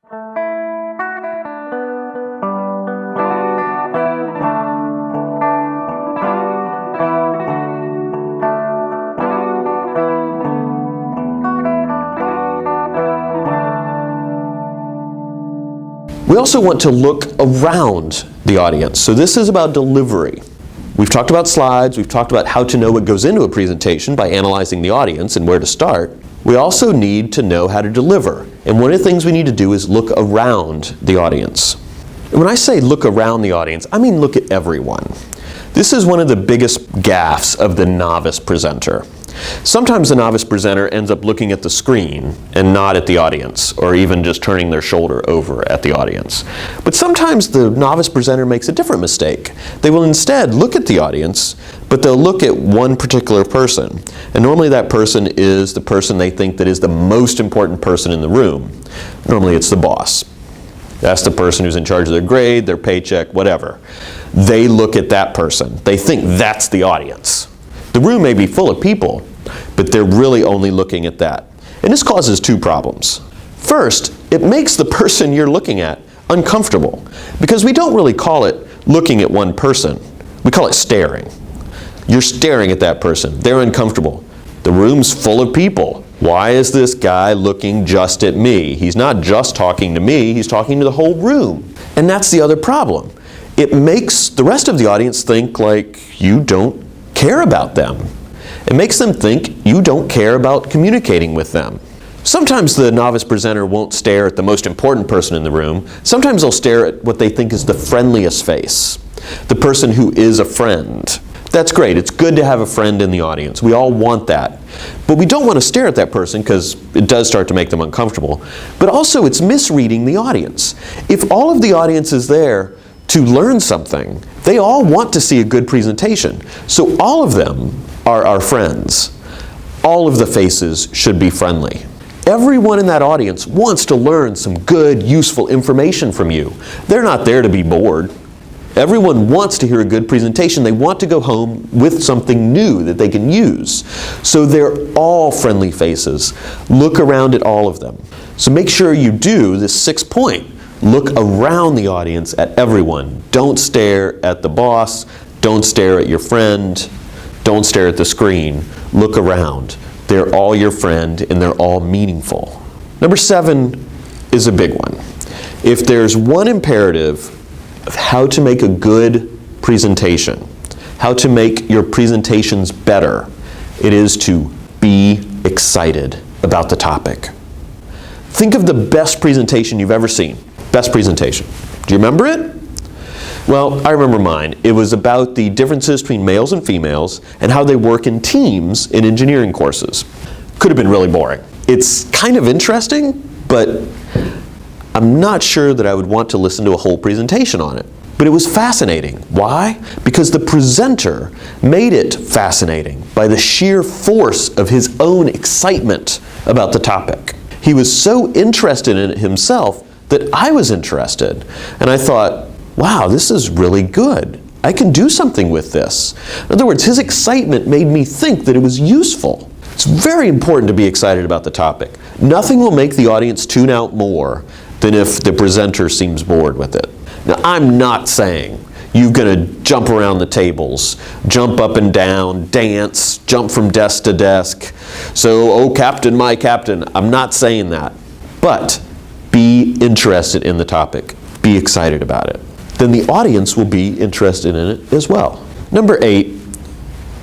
We also want to look around the audience. So this is about delivery. We've talked about slides, we've talked about how to know what goes into a presentation by analyzing the audience and where to start. We also need to know how to deliver. And one of the things we need to do is look around the audience. And when I say look around the audience, I mean look at everyone. This is one of the biggest gaffes of the novice presenter. Sometimes the novice presenter ends up looking at the screen and not at the audience, or even just turning their shoulder over at the audience. But sometimes the novice presenter makes a different mistake. They will instead look at the audience, but they'll look at one particular person. And normally that person is the person they think that is the most important person in the room. Normally it's the boss. That's the person who's in charge of their grade, their paycheck, whatever. They look at that person. They think that's the audience. The room may be full of people, but they're really only looking at that. And this causes two problems. First, it makes the person you're looking at uncomfortable, because we don't really call it looking at one person. We call it staring. You're staring at that person. They're uncomfortable. The room's full of people. Why is this guy looking just at me? He's not just talking to me, he's talking to the whole room. And that's the other problem. It makes the rest of the audience think like you don't care about them. It makes them think you don't care about communicating with them. Sometimes the novice presenter won't stare at the most important person in the room. Sometimes they'll stare at what they think is the friendliest face, the person who is a friend. That's great. It's good to have a friend in the audience. We all want that. But we don't want to stare at that person because it does start to make them uncomfortable. But also it's misreading the audience. If all of the audience is there to learn something, they all want to see a good presentation. So all of them are our friends. All of the faces should be friendly. Everyone in that audience wants to learn some good, useful information from you. They're not there to be bored. Everyone wants to hear a good presentation. They want to go home with something new that they can use. So they're all friendly faces. Look around at all of them. So make sure you do this 6th point. Look around the audience at everyone. Don't stare at the boss. Don't stare at your friend. Don't stare at the screen. Look around. They're all your friend and they're all meaningful. Number 7 is a big one. If there's one imperative of how to make a good presentation, how to make your presentations better, it is to be excited about the topic. Think of the best presentation you've ever seen. Best presentation. Do you remember it? Well, I remember mine. It was about the differences between males and females and how they work in teams in engineering courses. Could have been really boring. It's kind of interesting, but I'm not sure that I would want to listen to a whole presentation on it. But it was fascinating. Why? Because the presenter made it fascinating by the sheer force of his own excitement about the topic. He was so interested in it himself that I was interested. And I thought, wow, this is really good. I can do something with this. In other words, his excitement made me think that it was useful. It's very important to be excited about the topic. Nothing will make the audience tune out more than if the presenter seems bored with it. Now, I'm not saying you're going to jump around the tables, jump up and down, dance, jump from desk to desk. So, oh, captain, my captain. I'm not saying that. But be interested in the topic. Be excited about it. Then the audience will be interested in it as well. Number 8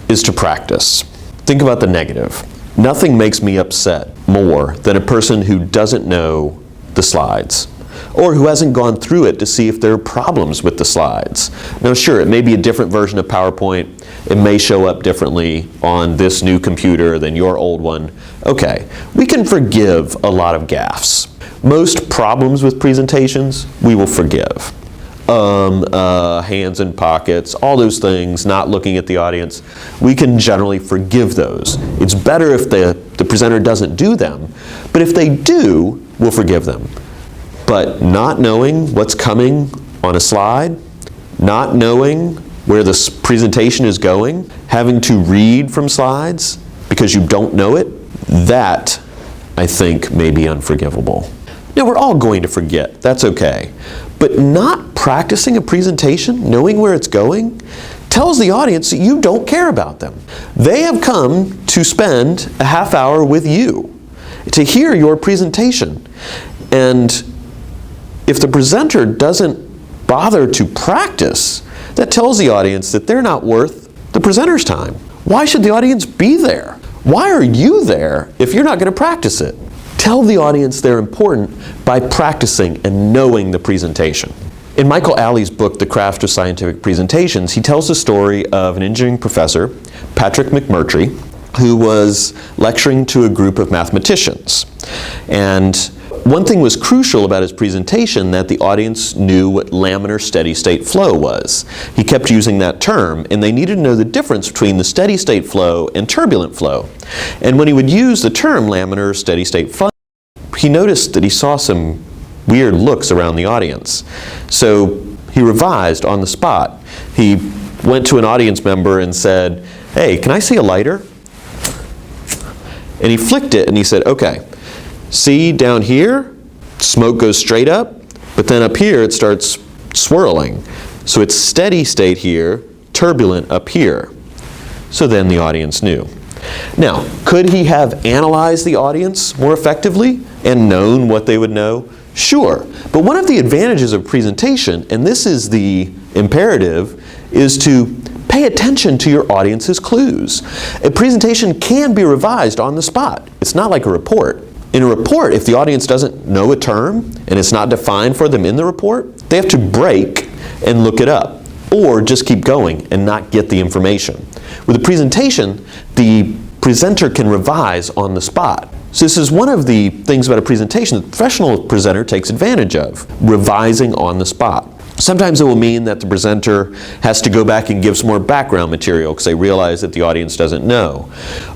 is to practice. Think about the negative. Nothing makes me upset more than a person who doesn't know the slides, or who hasn't gone through it to see if there are problems with the slides. Now sure, it may be a different version of PowerPoint. It may show up differently on this new computer than your old one. Okay, we can forgive a lot of gaffes. Most problems with presentations, we will forgive. Hands in pockets, all those things, not looking at the audience, we can generally forgive those. It's better if the presenter doesn't do them, but if they do, we'll forgive them. But not knowing what's coming on a slide, not knowing where this presentation is going, having to read from slides because you don't know it, that, I think, may be unforgivable. Now, we're all going to forget. That's okay. But not practicing a presentation, knowing where it's going, tells the audience that you don't care about them. They have come to spend a half hour with you to hear your presentation. And if the presenter doesn't bother to practice, that tells the audience that they're not worth the presenter's time. Why should the audience be there? Why are you there if you're not going to practice it? Tell the audience they're important by practicing and knowing the presentation. In Michael Alley's book, The Craft of Scientific Presentations, he tells the story of an engineering professor, Patrick McMurtry, who was lecturing to a group of mathematicians. And one thing was crucial about his presentation, that the audience knew what laminar steady-state flow was. He kept using that term, and they needed to know the difference between the steady-state flow and turbulent flow. And when he would use the term laminar steady-state flow, he noticed that he saw some weird looks around the audience. So he revised on the spot. He went to an audience member and said, "Hey, can I see a lighter?" And he flicked it and he said, "Okay, see down here, smoke goes straight up, but then up here it starts swirling. So it's steady state here, turbulent up here." So then the audience knew. Now, could he have analyzed the audience more effectively and known what they would know? Sure. But one of the advantages of presentation, and this is the imperative, is to pay attention to your audience's clues. A presentation can be revised on the spot. It's not like a report. In a report, if the audience doesn't know a term and it's not defined for them in the report, they have to break and look it up, or just keep going and not get the information. With a presentation, the presenter can revise on the spot. So this is one of the things about a presentation that the professional presenter takes advantage of, revising on the spot. Sometimes it will mean that the presenter has to go back and give some more background material because they realize that the audience doesn't know.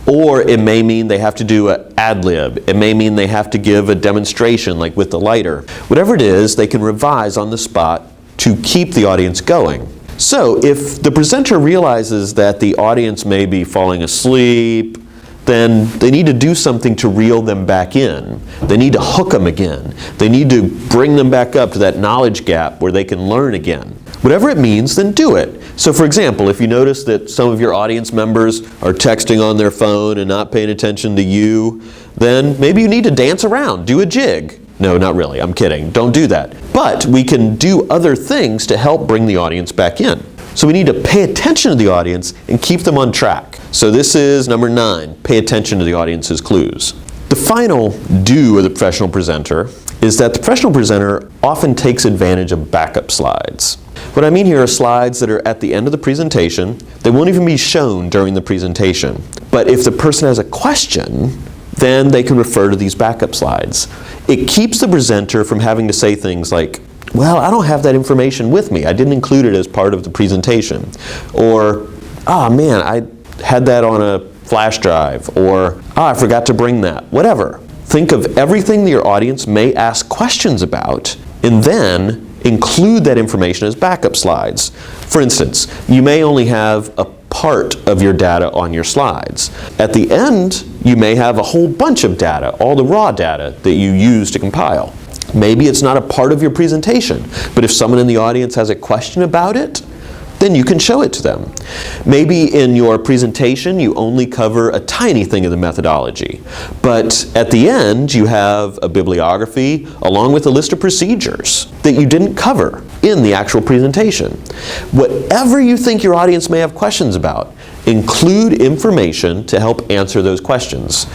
Or it may mean they have to do an ad lib. It may mean they have to give a demonstration like with the lighter. Whatever it is, they can revise on the spot to keep the audience going. So if the presenter realizes that the audience may be falling asleep, then they need to do something to reel them back in. They need to hook them again. They need to bring them back up to that knowledge gap where they can learn again. Whatever it means, then do it. So for example, if you notice that some of your audience members are texting on their phone and not paying attention to you, then maybe you need to dance around, do a jig. No, not really, I'm kidding. Don't do that. But we can do other things to help bring the audience back in. So we need to pay attention to the audience and keep them on track. So this is number 9, pay attention to the audience's clues. The final do of the professional presenter is that the professional presenter often takes advantage of backup slides. What I mean here are slides that are at the end of the presentation. They won't even be shown during the presentation. But if the person has a question, then they can refer to these backup slides. It keeps the presenter from having to say things like, "Well, I don't have that information with me. I didn't include it as part of the presentation." Or, "Ah, man, I had that on a flash drive." Or, "Ah, I forgot to bring that." Whatever. Think of everything that your audience may ask questions about, and then include that information as backup slides. For instance, you may only have a part of your data on your slides. At the end, you may have a whole bunch of data, all the raw data that you use to compile. Maybe it's not a part of your presentation, but if someone in the audience has a question about it, then you can show it to them. Maybe in your presentation you only cover a tiny thing of the methodology, but at the end you have a bibliography along with a list of procedures that you didn't cover in the actual presentation. Whatever you think your audience may have questions about, include information to help answer those questions.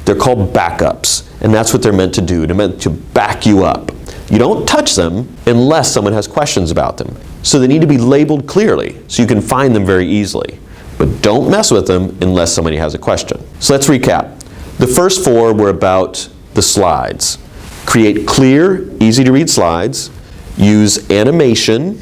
They're called backups, and that's what they're meant to do. They're meant to back you up. You don't touch them unless someone has questions about them. So they need to be labeled clearly so you can find them very easily. But don't mess with them unless somebody has a question. So let's recap. The first 4 were about the slides. Create clear, easy to read slides. Use animation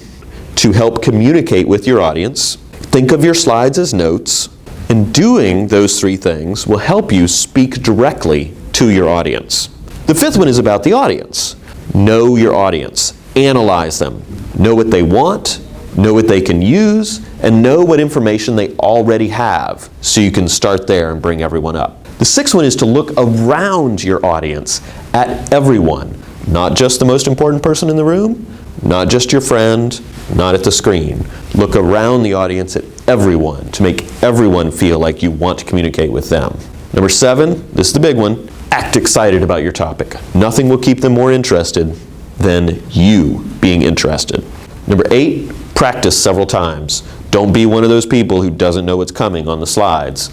to help communicate with your audience. Think of your slides as notes. And doing those 3 things will help you speak directly to your audience. The 5th one is about the audience. Know your audience. Analyze them. Know what they want, know what they can use, and know what information they already have, so you can start there and bring everyone up. The 6th one is to look around your audience at everyone. Not just the most important person in the room, not just your friend, not at the screen. Look around the audience at everyone to make everyone feel like you want to communicate with them. Number 7, this is the big one, act excited about your topic. Nothing will keep them more interested than you being interested. Number 8, practice several times. Don't be one of those people who doesn't know what's coming on the slides.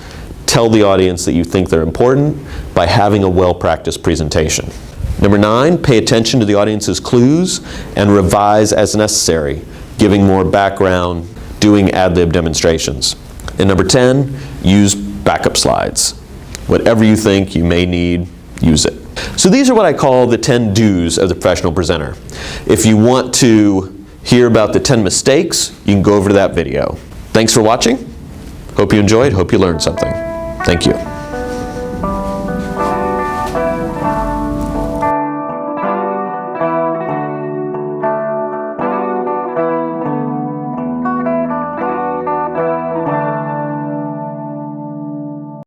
Tell the audience that you think they're important by having a well-practiced presentation. Number 9, pay attention to the audience's clues and revise as necessary, giving more background, doing ad-lib demonstrations. And number 10, use backup slides. Whatever you think you may need, use it. So these are what I call the 10 do's of the professional presenter. If you want to hear about the 10 mistakes, you can go over to that video. Thanks for watching. Hope you enjoyed, hope you learned something. Thank you.